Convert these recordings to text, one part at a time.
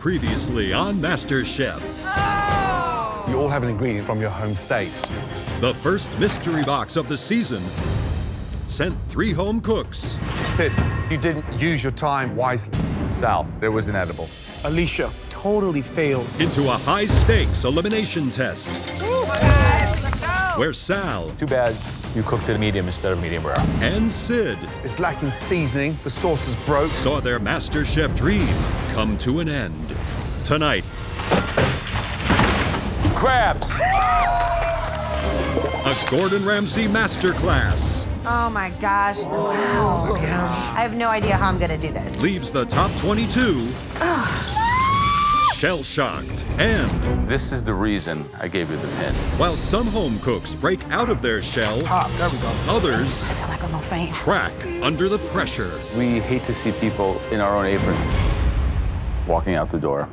Previously on MasterChef. Oh! You all have an ingredient from your home state. The first mystery box of the season sent 3 home cooks. Sid, you didn't use your time wisely. Sal, it was inedible. Alicia totally failed. Into a high-stakes elimination test. Let's go! Where Sal... Too bad you cooked it medium instead of medium rare. And Sid... It's lacking seasoning, the sauce is broke. ...saw their MasterChef dream come to an end. Tonight... Crabs! A Gordon Ramsay masterclass. Oh my gosh. Wow. I have no idea how I'm gonna do this. Leaves the top 22 shell-shocked. And this is the reason I gave you the pin. while some home cooks break out of their shell, There we go. others I feel like I'm gonna faint. crack under the pressure. We hate to see people in our own aprons walking out the door.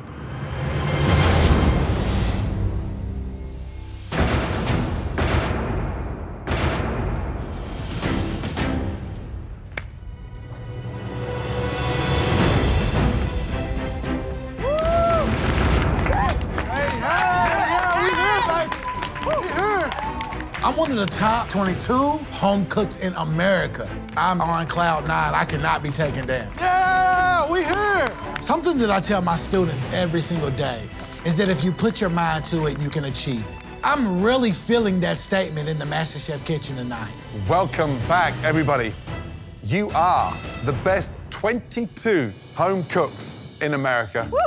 I'm one of the top 22 home cooks in America. I'm on cloud 9. I cannot be taken down. Yeah, we here. Something that I tell my students every single day is that if you put your mind to it, you can achieve it. I'm really feeling that statement in the MasterChef kitchen tonight. Welcome back, everybody. You are the best 22 home cooks in America. Woo.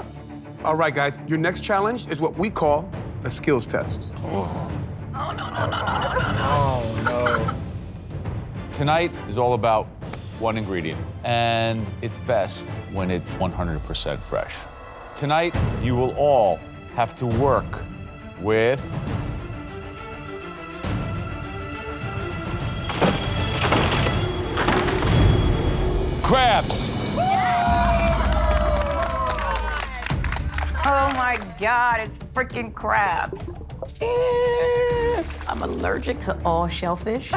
All right, guys, your next challenge is what we call a skills test. Oh, no. Tonight is all about one ingredient, and it's best when it's 100% fresh. Tonight, you will all have to work with crabs. Oh my God, it's freaking crabs. I'm allergic to all shellfish,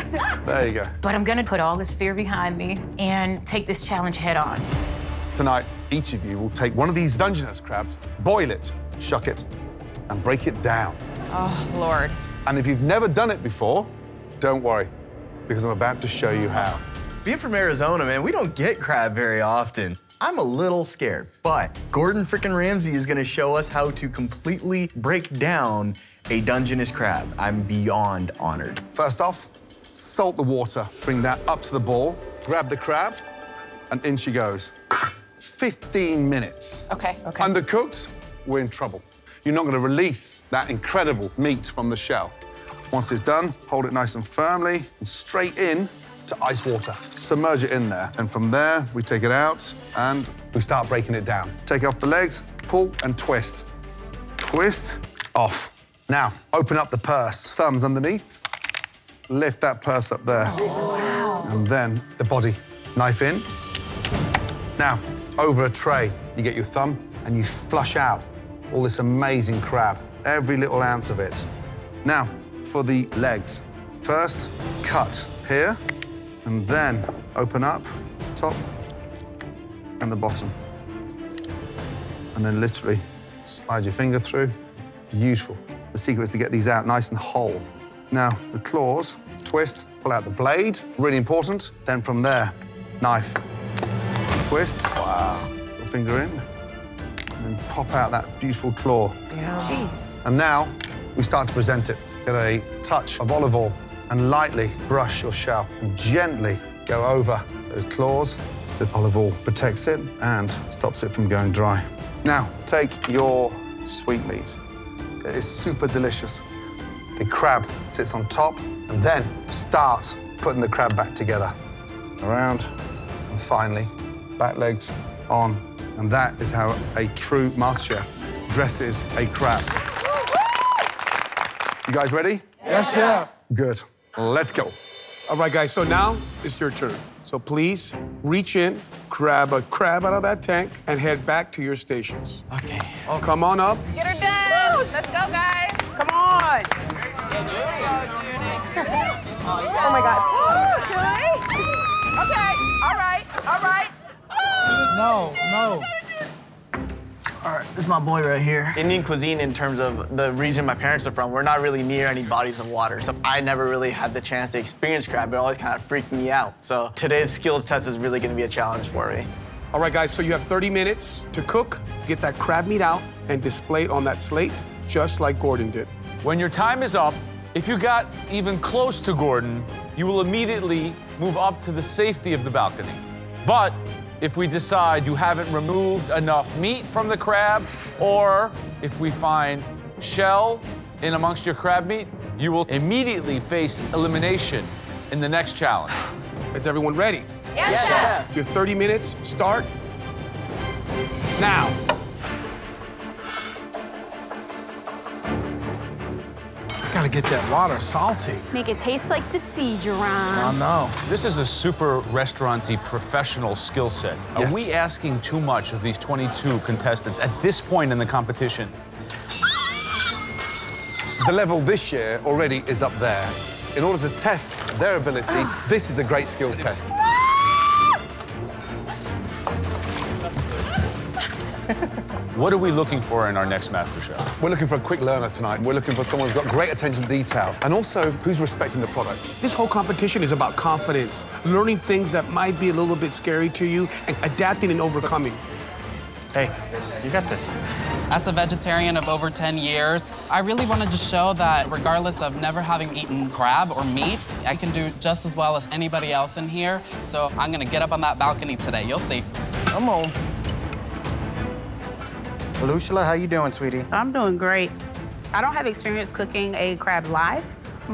There you go. but I'm gonna put all this fear behind me and take this challenge head on. Tonight, each of you will take one of these Dungeness crabs, boil it, shuck it, and break it down. Oh, Lord. And if you've never done it before, don't worry, because I'm about to show you how. Being from Arizona, man, we don't get crab very often. I'm a little scared, but Gordon frickin' Ramsay is gonna show us how to completely break down a Dungeness crab. I'm beyond honored. First off, salt the water. Bring that up to the boil, grab the crab, and in she goes. 15 minutes. Okay. Undercooked, we're in trouble. You're not gonna release that incredible meat from the shell. Once it's done, hold it nice and firmly and straight in to ice water. Submerge it in there. And from there, we take it out and we start breaking it down. Take off the legs, pull and twist. Twist, off. Now, open up the purse. Thumbs underneath. Lift that purse up there. Oh, wow. And then the body. Knife in. Now, over a tray, you get your thumb and you flush out all this amazing crab, every little ounce of it. Now, for the legs. First, cut here, and then open up top and the bottom. And then literally slide your finger through. Beautiful. The secret is to get these out nice and whole. Now, the claws, twist, pull out the blade, really important. Then from there, knife, twist. Wow. Your finger in, and then pop out that beautiful claw. Yeah. Jeez. And now, we start to present it. Get a touch of olive oil and lightly brush your shell and gently go over those claws. The olive oil protects it and stops it from going dry. Now, take your sweetmeat. It is super delicious. The crab sits on top, and then start putting the crab back together. Around, and finally, back legs on. And that is how a true MasterChef dresses a crab. You guys ready? Yes, chef. Good. Let's go. All right, guys, so now it's your turn. So please reach in, grab a crab out of that tank, and head back to your stations. Okay. Come on up. Get her done. Let's go, guys. Come on. Oh, my God. Woo, Julie. Okay. All right. No. All right, this is my boy right here. Indian cuisine, in terms of the region my parents are from, we're not really near any bodies of water. So I never really had the chance to experience crab. It always kind of freaked me out. So today's skills test is really gonna be a challenge for me. All right, guys, so you have 30 minutes to cook, get that crab meat out, and display it on that slate, just like Gordon did. When your time is up, if you got even close to Gordon, you will immediately move up to the safety of the balcony. But if we decide you haven't removed enough meat from the crab, or if we find shell in amongst your crab meat, you will immediately face elimination in the next challenge. Is everyone ready? Yes, Chef. Your 30 minutes start now. Gotta get that water salty. Make it taste like the sea, Jerome. I know. This is a super restaurant-y professional skill set. Are Yes. we asking too much of these 22 contestants at this point in the competition? The level this year already is up there. In order to test their ability, this is a great skills test. What are we looking for in our next MasterChef? We're looking for a quick learner tonight. We're looking for someone who's got great attention to detail and also who's respecting the product. This whole competition is about confidence, learning things that might be a little bit scary to you, and adapting and overcoming. Hey, you got this. As a vegetarian of over 10 years, I really wanted to show that regardless of never having eaten crab or meat, I can do just as well as anybody else in here. So I'm gonna get up on that balcony today. You'll see. Come on. Lucilla, how you doing, sweetie? I'm doing great. I don't have experience cooking a crab live,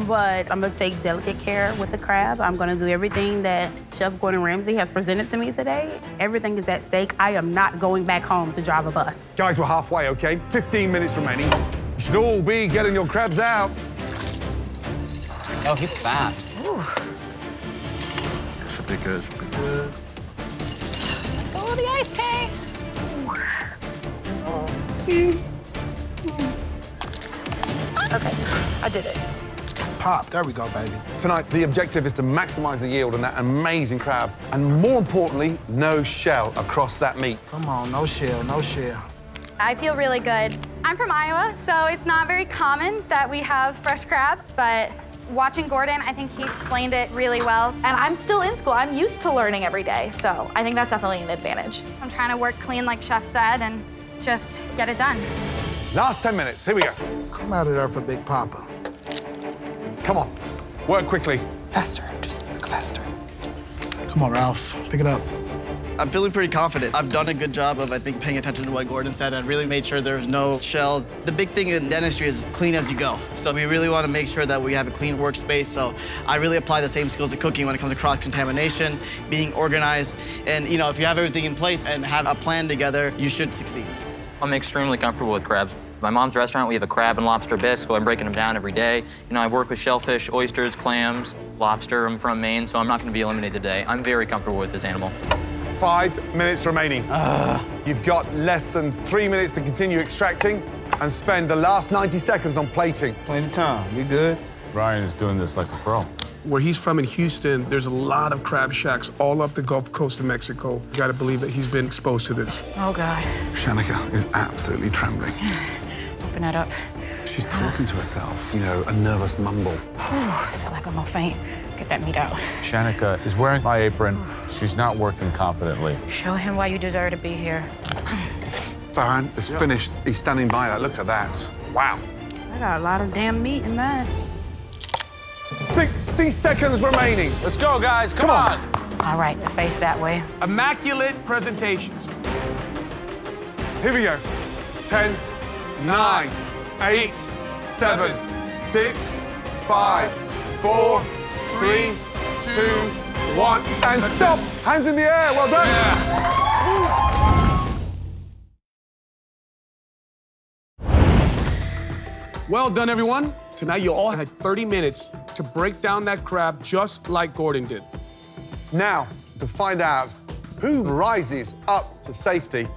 but I'm gonna take delicate care with the crab. I'm gonna do everything that Chef Gordon Ramsay has presented to me today. Everything is at stake. I am not going back home to drive a bus. Guys, we're halfway, okay? 15 minutes remaining. You should all be getting your crabs out. Oh, he's fat. Should be good, should be good. Go the ice, Kay. Okay, I did it. Pop, there we go, baby. Tonight, the objective is to maximize the yield on that amazing crab, and more importantly, no shell across that meat. Come on, no shell, no shell. I feel really good. I'm from Iowa, so it's not very common that we have fresh crab, but watching Gordon, I think he explained it really well. And I'm still in school. I'm used to learning every day, so I think that's definitely an advantage. I'm trying to work clean like Chef said and just get it done. Last 10 minutes, here we go. Come out of there for Big Papa. Come on, work quickly. Faster, just work faster. Come on, Ralph, pick it up. I'm feeling pretty confident. I've done a good job of, I think, paying attention to what Gordon said and really made sure there's no shells. The big thing in dentistry is clean as you go. So we really want to make sure that we have a clean workspace. So I really apply the same skills to cooking when it comes to cross-contamination, being organized. And, you know, if you have everything in place and have a plan together, you should succeed. I'm extremely comfortable with crabs. My mom's restaurant, we have a crab and lobster bisque, so I'm breaking them down every day. You know, I work with shellfish, oysters, clams, lobster. I'm from Maine, so I'm not going to be eliminated today. I'm very comfortable with this animal. 5 minutes remaining. You've got less than 3 minutes to continue extracting and spend the last 90 seconds on plating. Plenty of time. We good? Ryan is doing this like a pro. Where he's from in Houston, there's a lot of crab shacks all up the Gulf Coast of Mexico. You gotta believe that he's been exposed to this. Oh, God. Shanika is absolutely trembling. Open that up. She's talking to herself, you know, a nervous mumble. I feel like I'm gonna faint. Get that meat out. Shanika is wearing my apron. She's not working confidently. Show him why you deserve to be here. Farhan is finished. He's standing by that. Look at that. Wow. I got a lot of damn meat in that. 60 seconds remaining. Let's go, guys. Come on. All right, the face that way. Immaculate presentations. Here we go. 10, 9, 8, 7, 6, 5, 4, 3, 2, 1, and stop. Hands in the air. Well done. Well done, everyone. Tonight, you all had 30 minutes to break down that crab just like Gordon did. Now, to find out who rises up to safety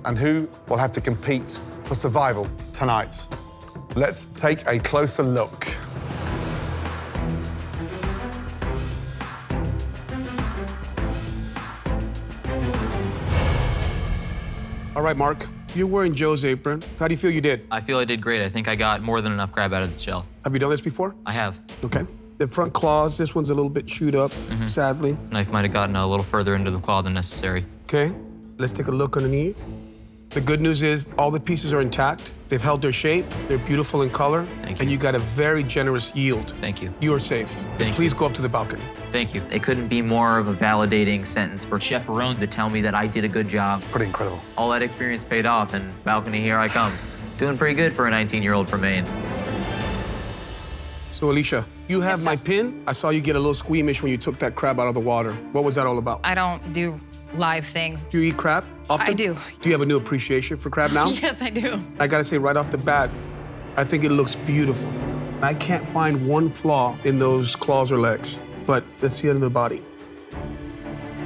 and who will have to compete for survival tonight, let's take a closer look. All right, Mark, You're wearing Joe's apron. How do you feel you did? I feel I did great. I think I got more than enough crab out of the shell. Have you done this before? I have. Okay. The front claws, this one's a little bit chewed up, sadly. Knife might have gotten a little further into the claw than necessary. Okay, let's take a look underneath. The good news is all the pieces are intact. They've held their shape. They're beautiful in color. Thank you. And you got a very generous yield. Thank you. You are safe. Thank Please you. go up to the balcony. Thank you. It couldn't be more of a validating sentence for Chef Arone to tell me that I did a good job. Pretty incredible. All that experience paid off, and balcony, here I come. Doing pretty good for a 19-year-old from Maine. So, Alicia, you have my pin. I saw you get a little squeamish when you took that crab out of the water. What was that all about? I don't do live things. Do you eat crab often? I do. Do you have a new appreciation for crab now? Yes, I do. I gotta say right off the bat, I think it looks beautiful. I can't find one flaw in those claws or legs, but let's see it in the body.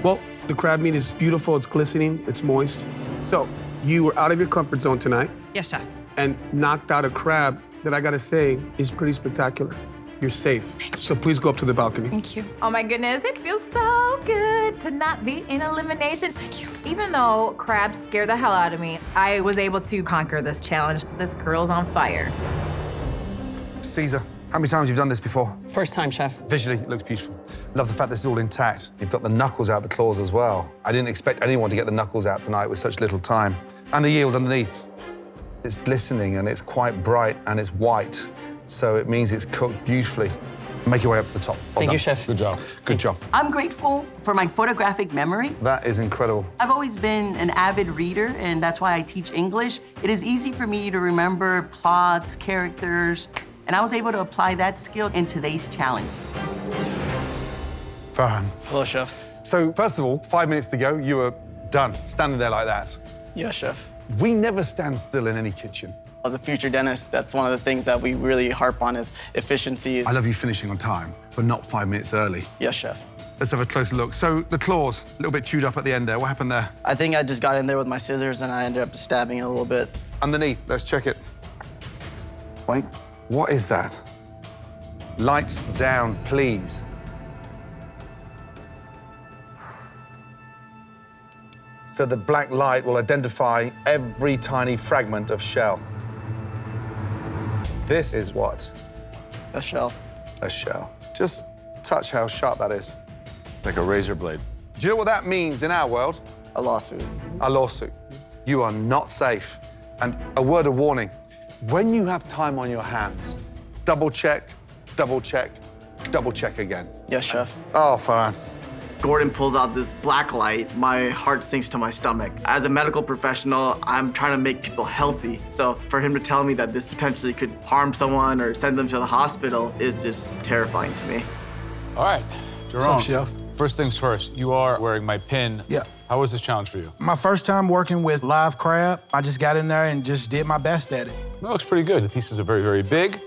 Well, the crab meat is beautiful, it's glistening, it's moist. So, you were out of your comfort zone tonight. Yes, chef. And knocked out a crab that I gotta say is pretty spectacular. You're safe. So please go up to the balcony. Thank you. Oh my goodness, it feels so good to not be in elimination. Thank you. Even though crabs scare the hell out of me, I was able to conquer this challenge. This girl's on fire. Caesar, how many times have you done this before? First time, chef. Visually, it looks beautiful. Love the fact this is all intact. You've got the knuckles out, the claws as well. I didn't expect anyone to get the knuckles out tonight with such little time. And the yield underneath. It's glistening and it's quite bright and it's white. So it means it's cooked beautifully. Make your way up to the top. Well Thank done. you, chef. Good job. Good job. I'm grateful for my photographic memory. That is incredible. I've always been an avid reader, and that's why I teach English. It is easy for me to remember plots, characters, and I was able to apply that skill in today's challenge. Farhan. Hello, chefs. So, first of all, 5 minutes to go, you were done, standing there like that. Yes, chef. We never stand still in any kitchen. As a future dentist, that's one of the things that we really harp on is efficiency. I love you finishing on time, but not 5 minutes early. Yes, chef. Let's have a closer look. So the claws, a little bit chewed up at the end there. What happened there? I think I just got in there with my scissors and I ended up stabbing it a little bit. Underneath, let's check it. Wait, what is that? Lights down, please. So the black light will identify every tiny fragment of shell. This is what? A shell. A shell. Just touch how sharp that is. Like a razor blade. Do you know what that means in our world? A lawsuit. A lawsuit. You are not safe. And a word of warning, when you have time on your hands, double check, double check, double check again. Yes, chef. Oh, Farhan. Gordon pulls out this black light, my heart sinks to my stomach. As a medical professional, I'm trying to make people healthy. So for him to tell me that this potentially could harm someone or send them to the hospital is just terrifying to me. All right, Jerome. What's up, chef? First things first, you are wearing my pin. Yeah. How was this challenge for you? My first time working with live crab, I just got in there and just did my best at it. That looks pretty good. The pieces are very, very big.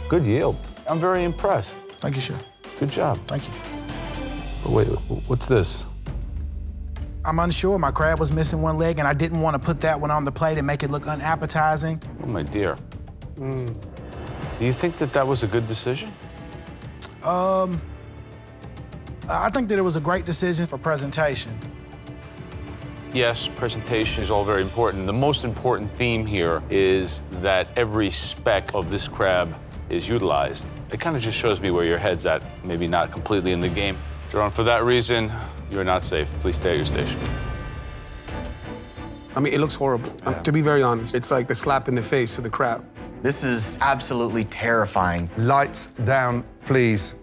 Good yield. I'm very impressed. Thank you, chef. Good job. Thank you. But wait, what's this? I'm unsure. My crab was missing one leg, and I didn't want to put that one on the plate and make it look unappetizing. Oh, my dear. Do you think that that was a good decision? I think that it was a great decision for presentation. Yes, presentation is all very important. The most important theme here is that every speck of this crab is utilized. It kind of just shows me where your head's at, maybe not completely in the game. Jerome, for that reason, you're not safe. Please stay at your station. I mean, it looks horrible. To be very honest, it's like the slap in the face to the crab. This is absolutely terrifying. Lights down, please.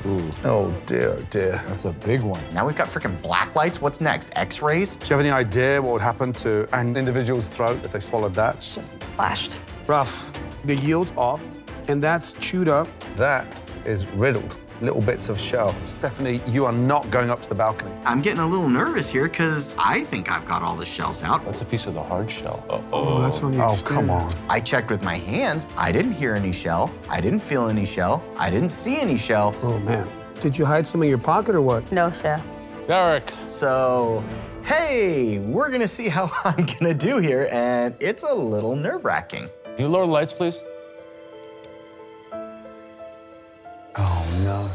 Ooh. Oh, dear, oh, dear. That's a big one. Now we've got freaking black lights. What's next? X-rays? Do you have any idea what would happen to an individual's throat if they swallowed that? It's just slashed. Rough. The yield's off, and that's chewed up. That is riddled. Little bits of shell. Stephanie, you are not going up to the balcony. I'm getting a little nervous here because I think I've got all the shells out. That's a piece of the hard shell. Oh, that's on the exterior. Come on. I checked with my hands. I didn't hear any shell. I didn't feel any shell. I didn't see any shell. Oh, man. Did you hide some in your pocket or what? No, chef. Derek. So, hey, we're gonna see how I'm gonna do here, and it's a little nerve-wracking. Can you lower the lights, please? Oh, no.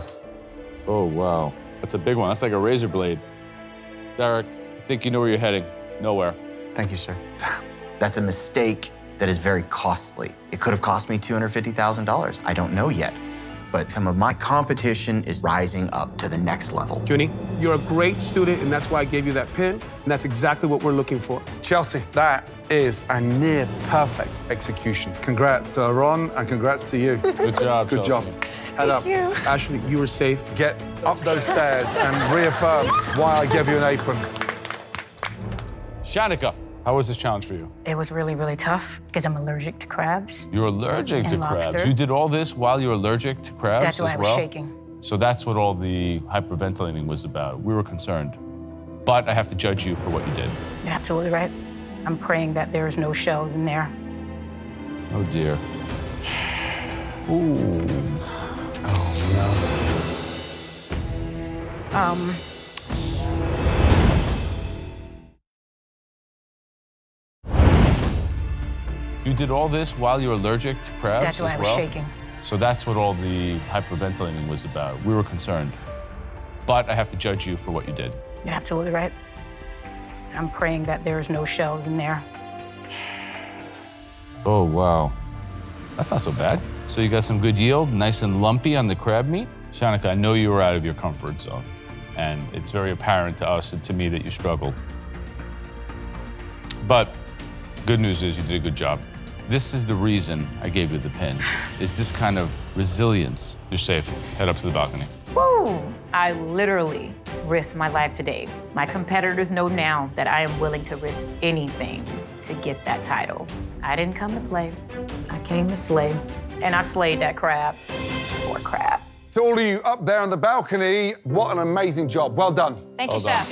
Oh, wow. That's a big one. That's like a razor blade. Derek, I think you know where you're heading. Nowhere. Thank you, sir. That's a mistake that is very costly. It could have cost me $250,000. I don't know yet. But some of my competition is rising up to the next level. Junie, you're a great student, and that's why I gave you that pin, and that's exactly what we're looking for. Chelsea, that is a near perfect execution. Congrats to Ron, and congrats to you. Good job, Good Chelsea. job. Head up. Ashley, you were safe. Get up those stairs and reaffirm why I gave you an apron. Shanika, how was this challenge for you? It was really, really tough because I'm allergic to crabs. You're allergic to And crabs. lobster. You did all this while you're allergic to crabs That's why as I was well? shaking. So that's what all the hyperventilating was about. We were concerned. But I have to judge you for what you did. You're absolutely right. I'm praying that there's no shells in there. Oh, dear. Ooh. You did all this while you're allergic to crabs That's why as I was well? shaking. So that's what all the hyperventilating was about. We were concerned. But I have to judge you for what you did. You're absolutely right. I'm praying that there's no shells in there. Oh, wow. That's not so bad. So you got some good yield, nice and lumpy on the crab meat. Shanika, I know you were out of your comfort zone, and it's very apparent to us and to me that you struggled. But good news is you did a good job. This is the reason I gave you the pin, is this kind of resilience. You're safe. Head up to the balcony. Woo! I literally risked my life today. My competitors know now that I am willing to risk anything to get that title. I didn't come to play. I came to slay. And I slayed that crab. Poor crab. To all of you up there on the balcony, what an amazing job. Well done. Thank you, Chef.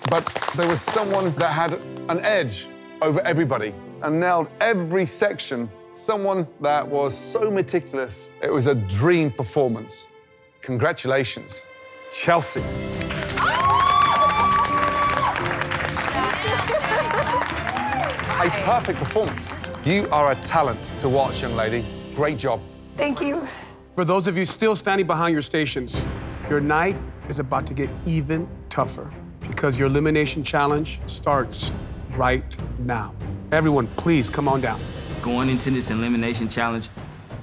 But there was someone that had an edge over everybody and nailed every section. Someone that was so meticulous. It was a dream performance. Congratulations, Chelsea. A perfect performance. You are a talent to watch, young lady. Great job. Thank you. For those of you still standing behind your stations, your night is about to get even tougher because your elimination challenge starts right now. Everyone, please come on down. Going into this elimination challenge,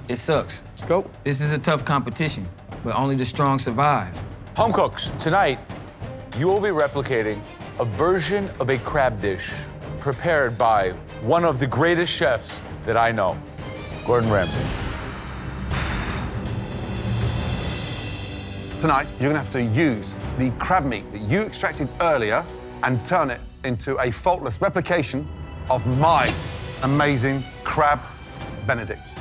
it sucks. Let's go. This is a tough competition, but only the strong survive. Home cooks, tonight you will be replicating a version of a crab dish prepared by one of the greatest chefs that I know, Gordon Ramsay. Tonight, you're gonna have to use the crab meat that you extracted earlier and turn it into a faultless replication of my amazing crab Benedict.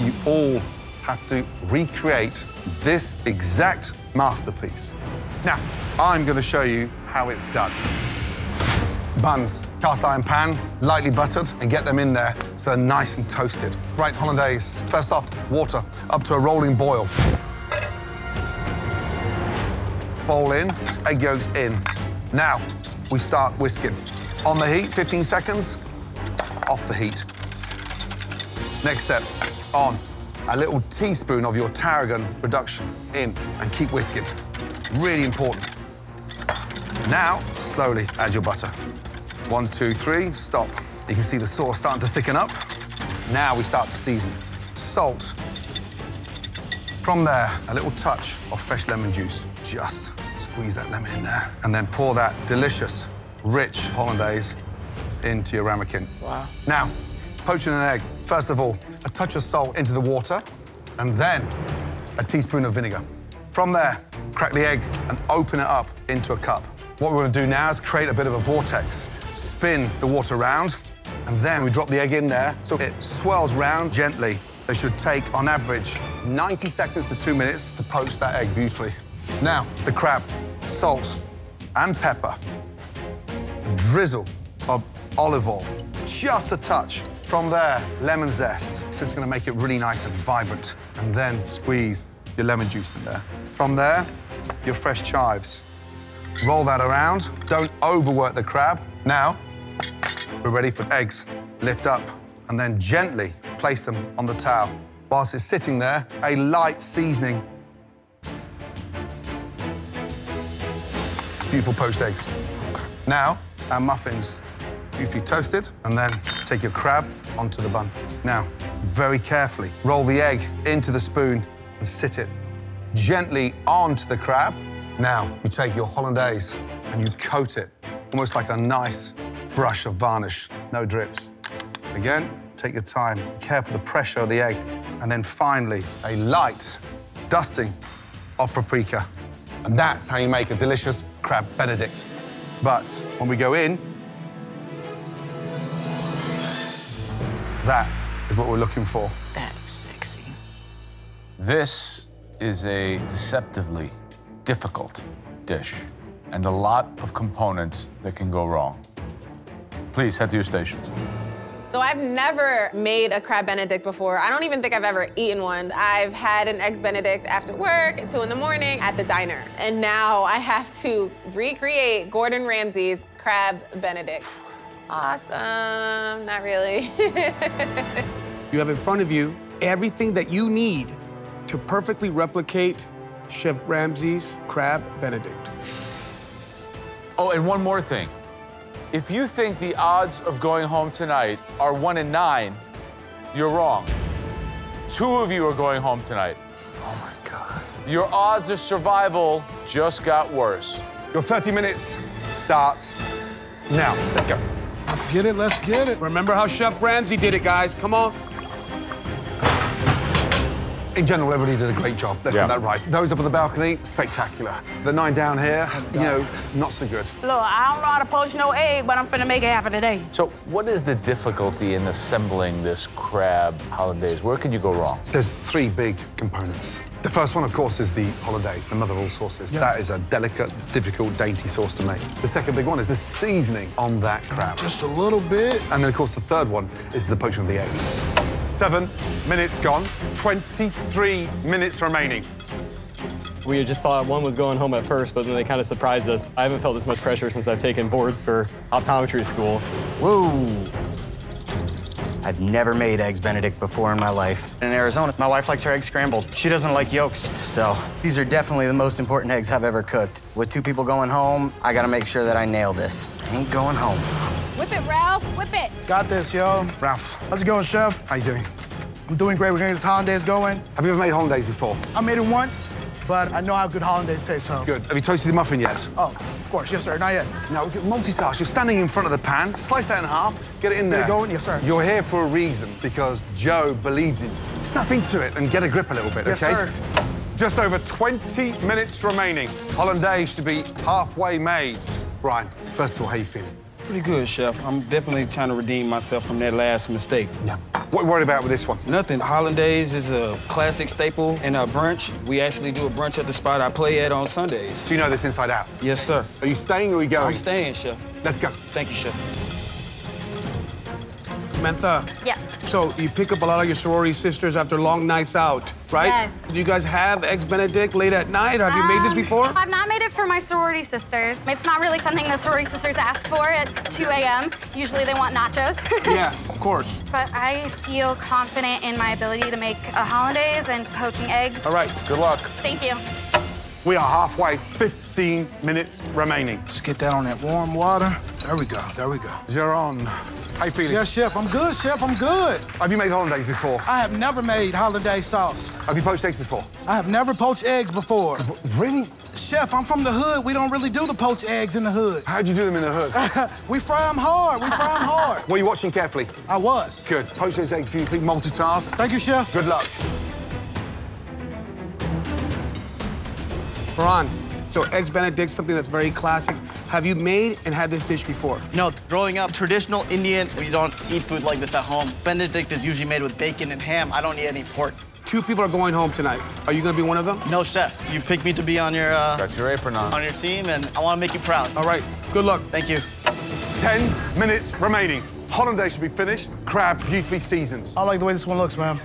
You all have to recreate this exact masterpiece. Now, I'm gonna show you how it's done. Buns, cast iron pan, lightly buttered, and get them in there so they're nice and toasted. Right, hollandaise. First off, water up to a rolling boil. Bowl in, egg yolks in. Now, we start whisking. On the heat, 15 seconds, off the heat. Next step, on. A little teaspoon of your tarragon reduction in and keep whisking. Really important. Now, slowly add your butter. 1, 2, 3, stop. You can see the sauce starting to thicken up. Now we start to season. Salt. From there, a little touch of fresh lemon juice. Just squeeze that lemon in there. And then pour that delicious, rich hollandaise into your ramekin. Wow. Now, poaching an egg. First of all, a touch of salt into the water, and then a teaspoon of vinegar. From there, crack the egg and open it up into a cup. What we're gonna do now is create a bit of a vortex. Spin the water around, and then we drop the egg in there so it swirls round gently. It should take, on average, 90 seconds to 2 minutes to poach that egg beautifully. Now, the crab, salt and pepper, a drizzle of olive oil, just a touch. From there, lemon zest. This is gonna make it really nice and vibrant. And then squeeze your lemon juice in there. From there, your fresh chives. Roll that around. Don't overwork the crab. Now, we're ready for eggs. Lift up and then gently place them on the towel. Whilst it's sitting there, a light seasoning. beautiful poached eggs. Now, our muffins. Beautifully toasted, and then take your crab onto the bun. Now, very carefully, roll the egg into the spoon and sit it gently onto the crab. Now, you take your hollandaise and you coat it, almost like a nice brush of varnish, no drips. Again, take your time, careful the pressure of the egg, and then finally, a light dusting of paprika. And that's how you make a delicious crab Benedict. But when we go in, that is what we're looking for. That's sexy. This is a deceptively difficult dish and a lot of components that can go wrong. Please head to your stations. So I've never made a crab Benedict before. I don't even think I've ever eaten one. I've had an eggs Benedict after work at 2 in the morning at the diner. And now I have to recreate Gordon Ramsay's crab Benedict. Awesome, not really. You have in front of you everything that you need to perfectly replicate Chef Ramsay's crab Benedict. Oh, and one more thing. If you think the odds of going home tonight are 1 in 9, you're wrong. 2 of you are going home tonight. Oh my God. Your odds of survival just got worse. Your 30 minutes starts now. Let's go. Let's get it, let's get it. Remember how Chef Ramsay did it, guys. Come on. In general, everybody did a great job. Let's get that right. Those up on the balcony, spectacular. The 9 down here, you know, not so good. Look, I don't know how to poach no egg, but I'm finna make it happen today. So what is the difficulty in assembling this crab hollandaise? Where can you go wrong? There's 3 big components. The first one, of course, is the hollandaise, the mother of all sauces. Yeah. That is a delicate, difficult, dainty sauce to make. The second big one is the seasoning on that crab. Just a little bit. And then, of course, the third one is the poaching of the egg. 7 minutes gone, 23 minutes remaining. We just thought one was going home at first, but then they kind of surprised us. I haven't felt this much pressure since I've taken boards for optometry school. Whoa. I've never made eggs Benedict before in my life. In Arizona, my wife likes her eggs scrambled. She doesn't like yolks, so these are definitely the most important eggs I've ever cooked. With 2 people going home, I gotta make sure that I nail this. I ain't going home. Whip it, Ralph, whip it. Got this, yo. Ralph. How's it going, Chef? How you doing? I'm doing great. We're getting this hollandaise going. Have you ever made hollandaise before? I made it once, but I know how good hollandaise tastes, so. Good. Have you toasted the muffin yet? Oh, of course. Yes, sir. Not yet. Now, multitask. You're standing in front of the pan. Slice that in half. Get it in there. Get it going? Yes, sir. You're here for a reason, because Joe believes in you. Snap into it and get a grip a little bit, yes, okay? Sir. Just over 20 minutes remaining. Hollandaise should be halfway made. Brian, first of all, how you feeling? Pretty good, Chef. I'm definitely trying to redeem myself from that last mistake. Yeah. What are you worried about with this one? Nothing. Hollandaise is a classic staple in our brunch. We actually do a brunch at the spot I play at on Sundays. So you know this inside out? Yes, sir. Are you staying or are you going? I'm staying, Chef. Let's go. Thank you, Chef. Samantha. Yes. So you pick up a lot of your sorority sisters after long nights out, right? Yes. Do you guys have eggs Benedict late at night? Have you made this before? I've not made it for my sorority sisters. It's not really something that sorority sisters ask for at 2 a.m. Usually they want nachos. Yeah, of course. But I feel confident in my ability to make a hollandaise and poaching eggs. All right, good luck. Thank you. We are halfway, 15 minutes remaining. Just get that on that warm water. There we go, there we go. Jaron, how you feeling? Yes, Chef, I'm good, Chef, I'm good. Have you made hollandaise before? I have never made hollandaise sauce. Have you poached eggs before? I have never poached eggs before. Really? Chef, I'm from the hood. We don't really do the poached eggs in the hood. How'd you do them in the hood? We fry them hard, we fry them hard. Were you watching carefully? I was. Good. Poach those eggs beautifully, multitask. Thank you, Chef. Good luck. Ron, so eggs Benedict, something that's very classic. Have you made and had this dish before? No, growing up, traditional Indian, we don't eat food like this at home. Benedict is usually made with bacon and ham. I don't eat any pork. 2 people are going home tonight. Are you gonna be one of them? No, Chef. You picked me to be on your Got your apron on your team, and I want to make you proud. All right, good luck. Thank you. 10 minutes remaining. Hollandaise should be finished. Crab beautifully seasoned. I like the way this one looks, ma'am.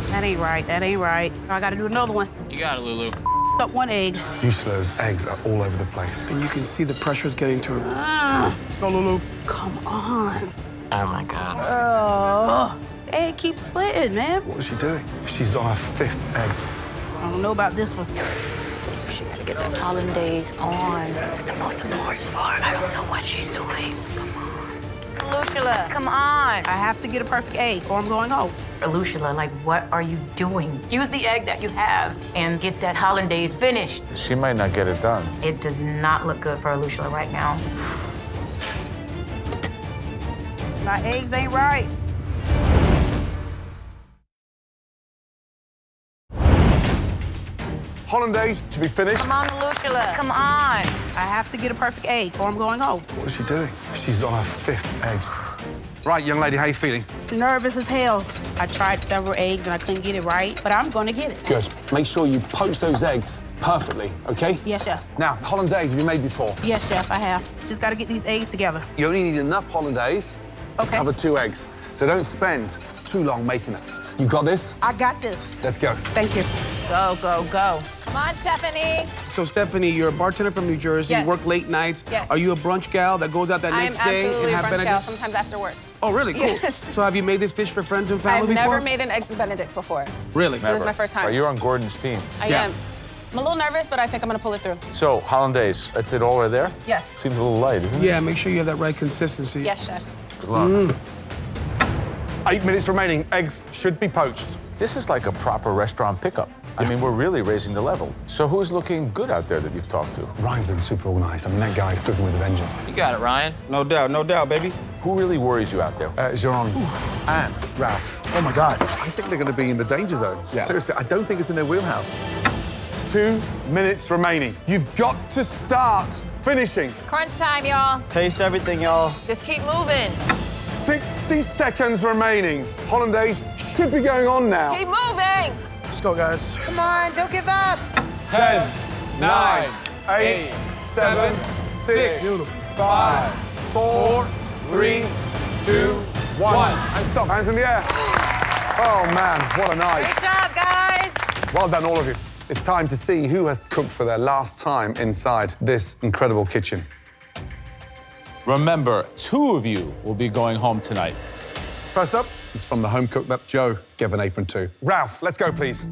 That ain't right, that ain't right. I gotta do another one. You got it, Lulu. Up 1 egg. Useless eggs are all over the place. And you can see the pressure's getting to her. Let's go, Lulu. Come on. Oh, my God. Egg keeps splitting, man. What is she doing? She's on her 5th egg. I don't know about this one. get the hollandaise on. It's the most important part. I don't know what she's doing. Come on. Lucilla, come on. I have to get a perfect egg or I'm going home. Lucilla, like, what are you doing? Use the egg that you have and get that hollandaise finished. She might not get it done. It does not look good for Lucilla right now. My eggs ain't right. Hollandaise to be finished. Come on, Lucilla, come on. I have to get a perfect egg or I'm going home. What is she doing? She's on her 5th egg. Right, young lady, how you feeling? Nervous as hell. I tried several eggs and I couldn't get it right, but I'm gonna get it. Good. Make sure you poach those eggs perfectly, okay? Yes, chef. Now, hollandaise have you made before? Yes, chef, I have. Just gotta get these eggs together. You only need enough hollandaise to cover 2 eggs, so don't spend too long making it. You got this? I got this. Let's go. Thank you. Go, go, go. Come on, Stephanie. So, Stephanie, you're a bartender from New Jersey. Yes. You work late nights. Yes. Are you a brunch gal that goes out that next day I'm and absolutely a have brunch gal, Benedicts? sometimes after work. Oh, really? Cool. Yes. So have you made this dish for friends and family I've before? never made an eggs Benedict before. Really? So this is my first time. You're on Gordon's team. I am. I'm a little nervous, but I think I'm gonna pull it through. So, hollandaise, that's it all right there? Yes. Seems a little light, isn't it? Yeah, make sure you have that right consistency. Yes, chef. Good luck. 8 minutes remaining. Eggs should be poached. This is like a proper restaurant pickup. I mean, we're really raising the level. So who's looking good out there that you've talked to? Ryan's looking super organized. I mean, that guy's cooking with a vengeance. You got it, Ryan. No doubt, baby. Who really worries you out there? Jeron and Ralph. Oh, my God. I think they're going to be in the danger zone. Yeah. Seriously, I don't think it's in their wheelhouse. 2 minutes remaining. You've got to start finishing. Crunch time, y'all. Taste everything, y'all. Just keep moving. 60 seconds remaining. Hollandaise should be going on now. Keep moving. Let's go, guys. Come on, don't give up. 10, 9, 8, 7, 6, 5, 4, 3, 2, 1. And stop, hands in the air. Oh, man, what a night. Great job, guys. Well done, all of you. It's time to see who has cooked for their last time inside this incredible kitchen. Remember, 2 of you will be going home tonight. First up, it's from the home cook that Joe gave an apron to. Ralph, let's go, please.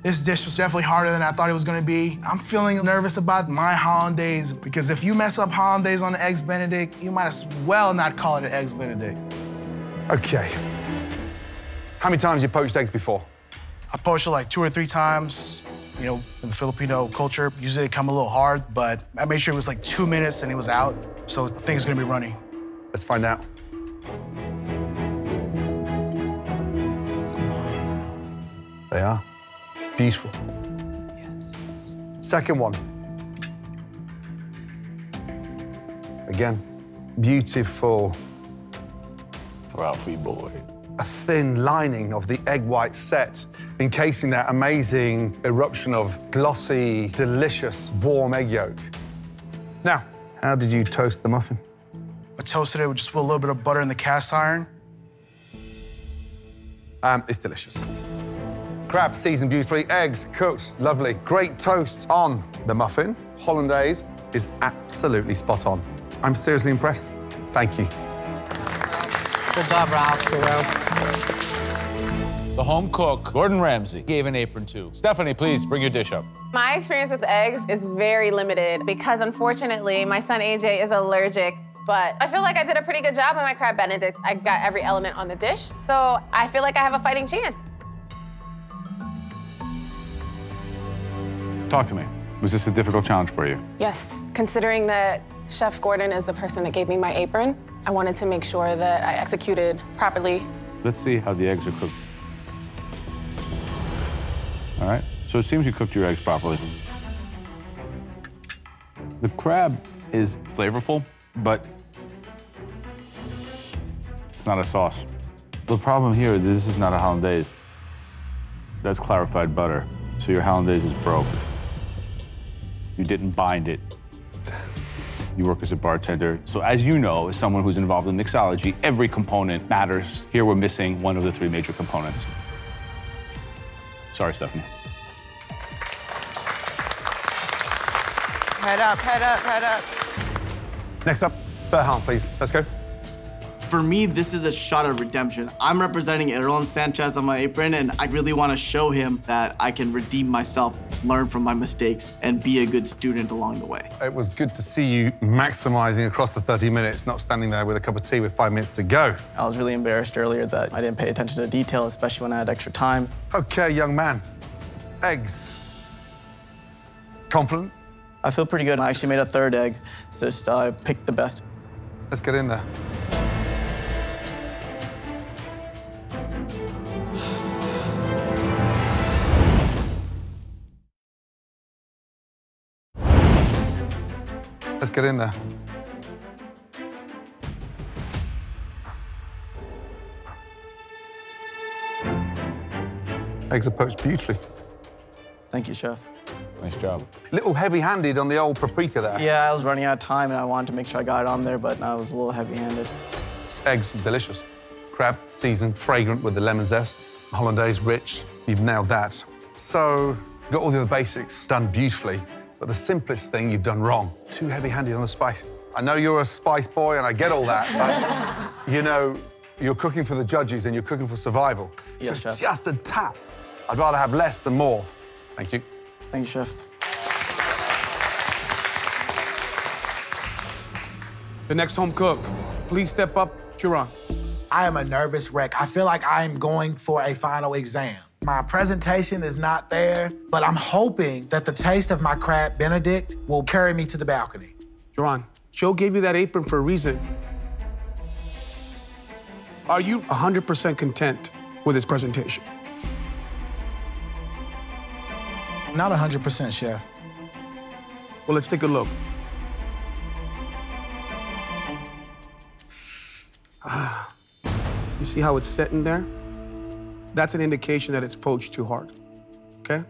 This dish was definitely harder than I thought it was gonna be. I'm feeling nervous about my hollandaise because if you mess up hollandaise on the eggs Benedict, you might as well not call it an eggs Benedict. Okay. How many times have you poached eggs before? I poached it like 2 or 3 times. You know, in the Filipino culture, usually they come a little hard, but I made sure it was like 2 minutes and it was out. So the thing's gonna be runny. Let's find out. They are. Beautiful. Second one. Again, beautiful. Ralphie boy. A thin lining of the egg white set, encasing that amazing eruption of glossy, delicious, warm egg yolk. Now, how did you toast the muffin? I toasted it with just a little bit of butter in the cast iron. It's delicious. Crab seasoned beautifully, eggs cooked, lovely. Great toast on the muffin. Hollandaise is absolutely spot on. I'm seriously impressed. Thank you. Good job, Ralph. The home cook, Gordon Ramsay, gave an apron to. Stephanie, please bring your dish up. My experience with eggs is very limited because unfortunately my son AJ is allergic, but I feel like I did a pretty good job on my crab Benedict. I got every element on the dish, so I feel like I have a fighting chance. Talk to me. Was this a difficult challenge for you? Yes, considering that Chef Gordon is the person that gave me my apron, I wanted to make sure that I executed properly. Let's see how the eggs are cooked. All right, so it seems you cooked your eggs properly. The crab is flavorful, but it's not a sauce. The problem here is this is not a hollandaise. That's clarified butter, so your hollandaise is broke. You didn't bind it. You work as a bartender. So as you know, as someone who's involved in mixology, every component matters. Here we're missing one of the 3 major components. Sorry, Stephanie. Head up, head up, head up. Next up, Berhan, please. Let's go. For me, this is a shot of redemption. I'm representing Aaron Sanchez on my apron, and I really want to show him that I can redeem myself. learn from my mistakes and be a good student along the way. It was good to see you maximizing across the 30 minutes, not standing there with a cup of tea with 5 minutes to go. I was really embarrassed earlier that I didn't pay attention to detail, especially when I had extra time. Okay, young man. Eggs. Confident? I feel pretty good. I actually made a third egg. It's just I picked the best. Let's get in there. Let's get in there. Eggs are poached beautifully. Thank you, Chef. Nice job. Little heavy-handed on the old paprika there. Yeah, I was running out of time and I wanted to make sure I got it on there, but I was a little heavy-handed. Eggs, delicious. Crab, seasoned, fragrant with the lemon zest. Hollandaise, rich. You've nailed that. So, got all the other basics done beautifully, but the simplest thing you've done wrong. Too heavy-handed on the spice. I know you're a spice boy and I get all that, but, you know, you're cooking for the judges and you're cooking for survival. Yes, so Chef. Just a tap. I'd rather have less than more. Thank you. Thank you, Chef. The next home cook, please step up, Sharon. I am a nervous wreck. I feel like I'm going for a final exam. My presentation is not there, but I'm hoping that the taste of my crab Benedict will carry me to the balcony. Sharon, Joe gave you that apron for a reason. Are you 100% content with his presentation? Not 100%, Chef. Well, let's take a look. You see how it's setting there? That's an indication that it's poached too hard, okay?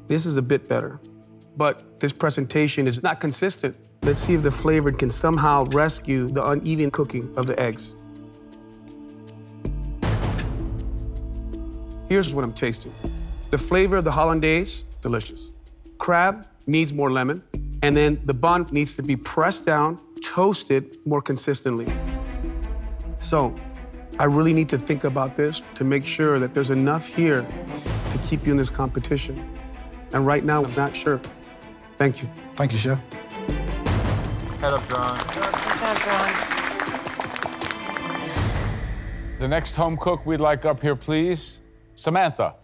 This is a bit better, but this presentation is not consistent. Let's see if the flavor can somehow rescue the uneven cooking of the eggs. Here's what I'm tasting. The flavor of the hollandaise, delicious. Crab needs more lemon, and then the bun needs to be pressed down, toasted more consistently. So, I really need to think about this to make sure that there's enough here to keep you in this competition. And right now, I'm not sure. Thank you. Thank you, Chef. Head up, John. The next home cook we'd like up here, please, Samantha.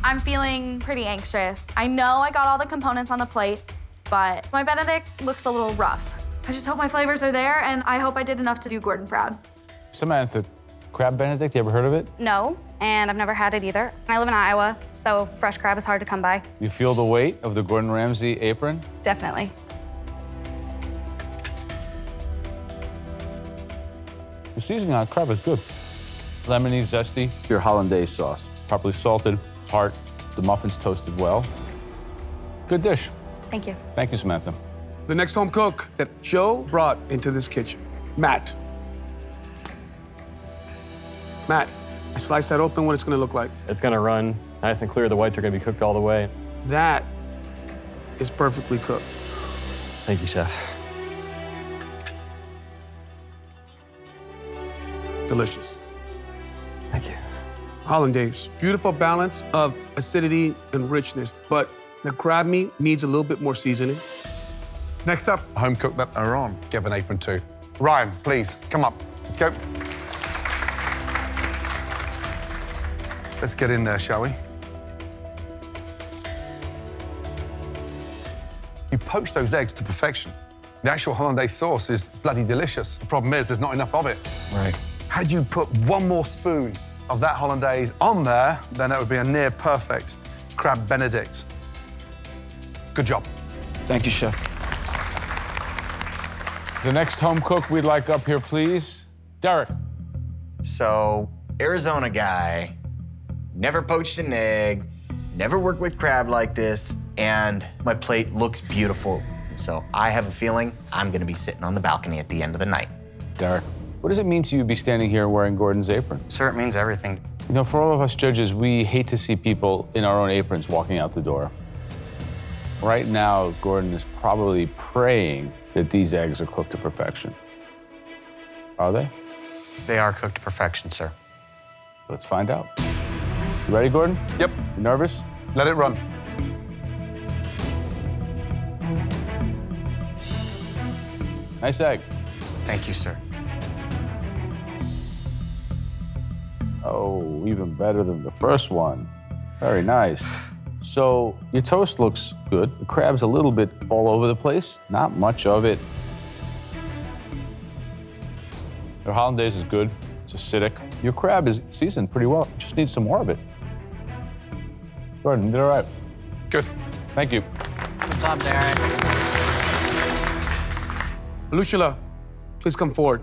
I'm feeling pretty anxious. I know I got all the components on the plate, but my Benedict looks a little rough. I just hope my flavors are there, and I hope I did enough to do Gordon proud. Samantha, crab Benedict, you ever heard of it? No, and I've never had it either. I live in Iowa, so fresh crab is hard to come by. You feel the weight of the Gordon Ramsay apron? Definitely. The seasoning on crab is good. Lemony, zesty, your hollandaise sauce. Properly salted, heart, the muffins toasted well. Good dish. Thank you. Thank you, Samantha. The next home cook that Joe brought into this kitchen, Matt. Matt, I slice that open, what it's gonna look like? It's gonna run nice and clear. The whites are gonna be cooked all the way. That is perfectly cooked. Thank you, Chef. Delicious. Thank you. Hollandaise, beautiful balance of acidity and richness, but the crab meat needs a little bit more seasoning. Next up, home cook that are on. Give an apron too. Ryan, please, come up. Let's go. Let's get in there, shall we? You poach those eggs to perfection. The actual hollandaise sauce is bloody delicious. The problem is there's not enough of it. Right. Had you put one more spoon of that hollandaise on there, then it would be a near perfect crab Benedict. Good job. Thank you, Chef. The next home cook we'd like up here, please, Derek. So, Arizona guy, never poached an egg, never worked with crab like this, and my plate looks beautiful. So I have a feeling I'm gonna be sitting on the balcony at the end of the night. Derek, what does it mean to you to be standing here wearing Gordon's apron? Sir, it means everything. You know, for all of us judges, we hate to see people in our own aprons walking out the door. Right now, Gordon is probably praying that these eggs are cooked to perfection. Are they? They are cooked to perfection, sir. Let's find out. You ready, Gordon? Yep. You nervous? Let it run. Nice egg. Thank you, sir. Oh, even better than the first one. Very nice. So your toast looks good. The crab's a little bit all over the place. Not much of it. Your hollandaise is good. It's acidic. Your crab is seasoned pretty well. Just need some more of it. Gordon, you did all right. Good. Thank you. Good job, Derek. Lucilla, please come forward.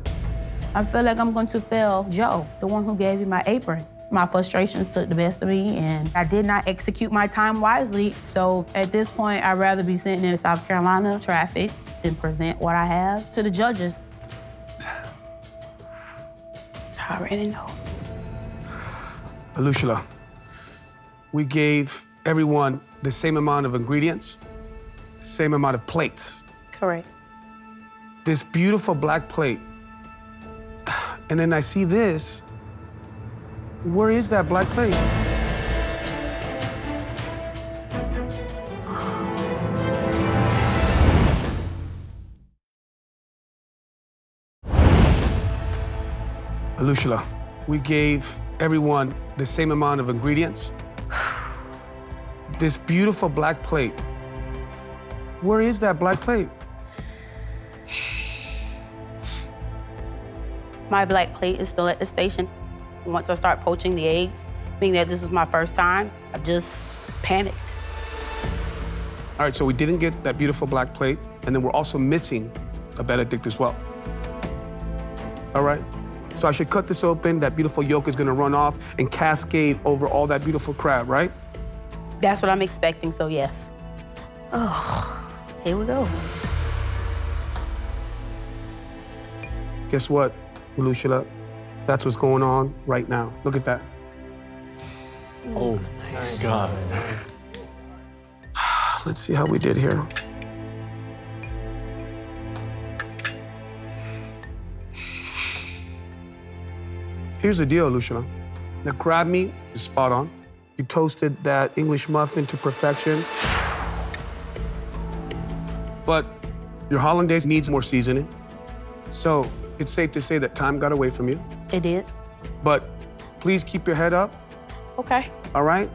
I feel like I'm going to fail Joe, the one who gave you my apron. My frustrations took the best of me, and I did not execute my time wisely. So at this point, I'd rather be sitting in South Carolina traffic than present what I have to the judges. I already know. Lucilla, we gave everyone the same amount of ingredients, same amount of plates. Correct. This beautiful black plate. And then I see this. Where is that black plate? Lucilla, we gave everyone the same amount of ingredients. This beautiful black plate. Where is that black plate? My black plate is still at the station. Once I start poaching the eggs, being that this is my first time, I just panicked. All right, so we didn't get that beautiful black plate, and then we're also missing a Benedict as well. All right, so I should cut this open, that beautiful yolk is gonna run off and cascade over all that beautiful crab, right? That's what I'm expecting, so yes. Oh, here we go. Guess what, Lucilla? That's what's going on right now. Look at that. Oh, my God. Let's see how we did here. Here's the deal, Lucilla. The crab meat is spot on. You toasted that English muffin to perfection. But your hollandaise needs more seasoning. So it's safe to say that time got away from you. It did. But please keep your head up, Okay. all right?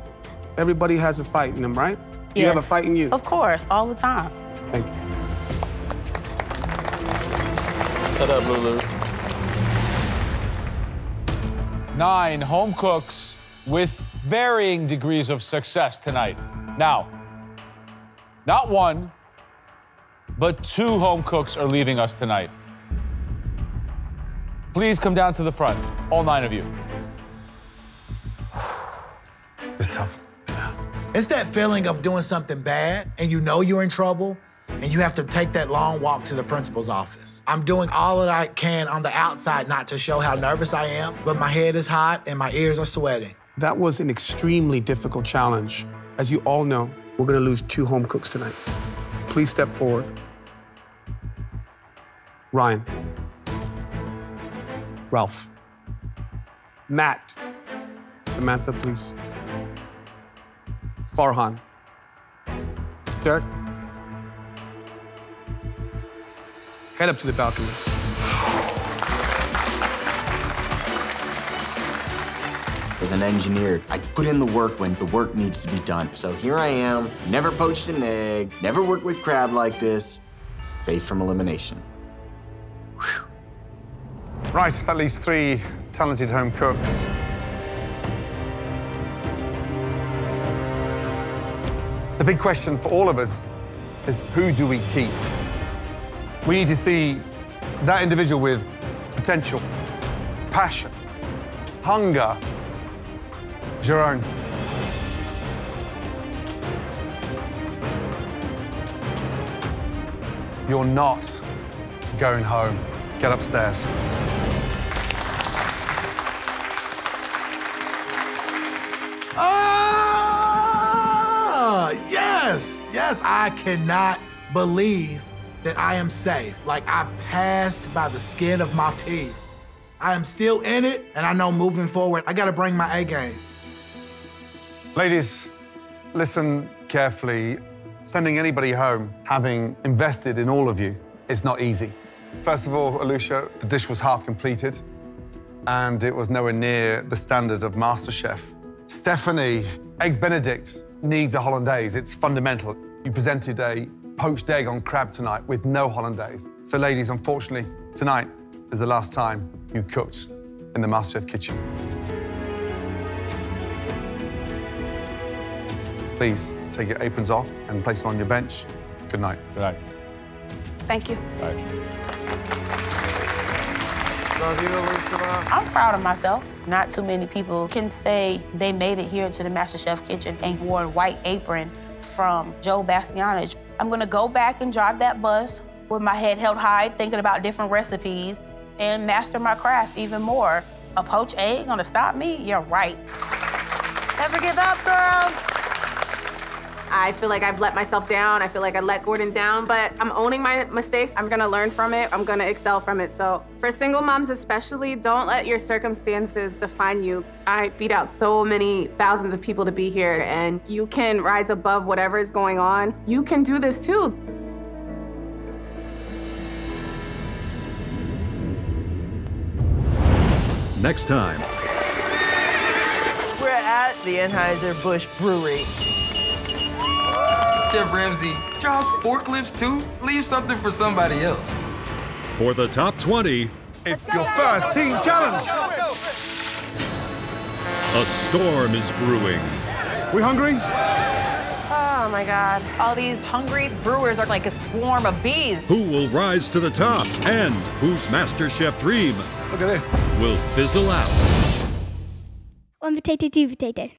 Everybody has a fight in them, right? You have a Yes. fight in you. Of course, all the time. Thank you. Shut up, Lulu. 9 home cooks with varying degrees of success tonight. Now, not 1, but 2 home cooks are leaving us tonight. Please come down to the front, all 9 of you. It's tough. It's that feeling of doing something bad and you know you're in trouble and you have to take that long walk to the principal's office. I'm doing all that I can on the outside not to show how nervous I am, but my head is hot and my ears are sweating. That was an extremely difficult challenge. As you all know, we're gonna lose 2 home cooks tonight. Please step forward. Ryan. Ralph. Matt. Samantha, please. Farhan. Derek. Head up to the balcony. As an engineer, I put in the work when the work needs to be done. So here I am, never poached an egg, never worked with crab like this, safe from elimination. Right, that leaves 3 talented home cooks. The big question for all of us is who do we keep? We need to see that individual with potential, passion, hunger. Jerome. You're not going home. Get upstairs. Ah, yes, yes, I cannot believe that I am safe. Like I passed by the skin of my teeth. I am still in it, and I know moving forward, I gotta bring my A game. Ladies, listen carefully. Sending anybody home, having invested in all of you, is not easy. First of all, Alicia, the dish was half completed, and it was nowhere near the standard of MasterChef. Stephanie, Eggs Benedict needs a hollandaise. It's fundamental. You presented a poached egg on crab tonight with no hollandaise. So, ladies, unfortunately, tonight is the last time you cooked in the MasterChef kitchen. Please take your aprons off and place them on your bench. Good night. Good night. Thank you. Bye. Love you, Alicia. I'm proud of myself. Not too many people can say they made it here to the MasterChef kitchen and wore a white apron from Joe Bastianich. I'm gonna go back and drive that bus with my head held high, thinking about different recipes and master my craft even more. A poached egg gonna stop me? You're right. Never give up, girl. I feel like I've let myself down. I feel like I let Gordon down, but I'm owning my mistakes. I'm gonna learn from it. I'm gonna excel from it. So for single moms especially, don't let your circumstances define you. I beat out so many thousands of people to be here, and you can rise above whatever is going on. You can do this too. Next time. We're at the Anheuser-Busch Brewery. Chef Ramsay, Charles forklifts too? Leave something for somebody else. For the top 20, it's your first team challenge. A storm is brewing. We hungry? Oh my God. All these hungry brewers are like a swarm of bees. Who will rise to the top? And whose MasterChef dream Look at this. will fizzle out? One potato, two potato.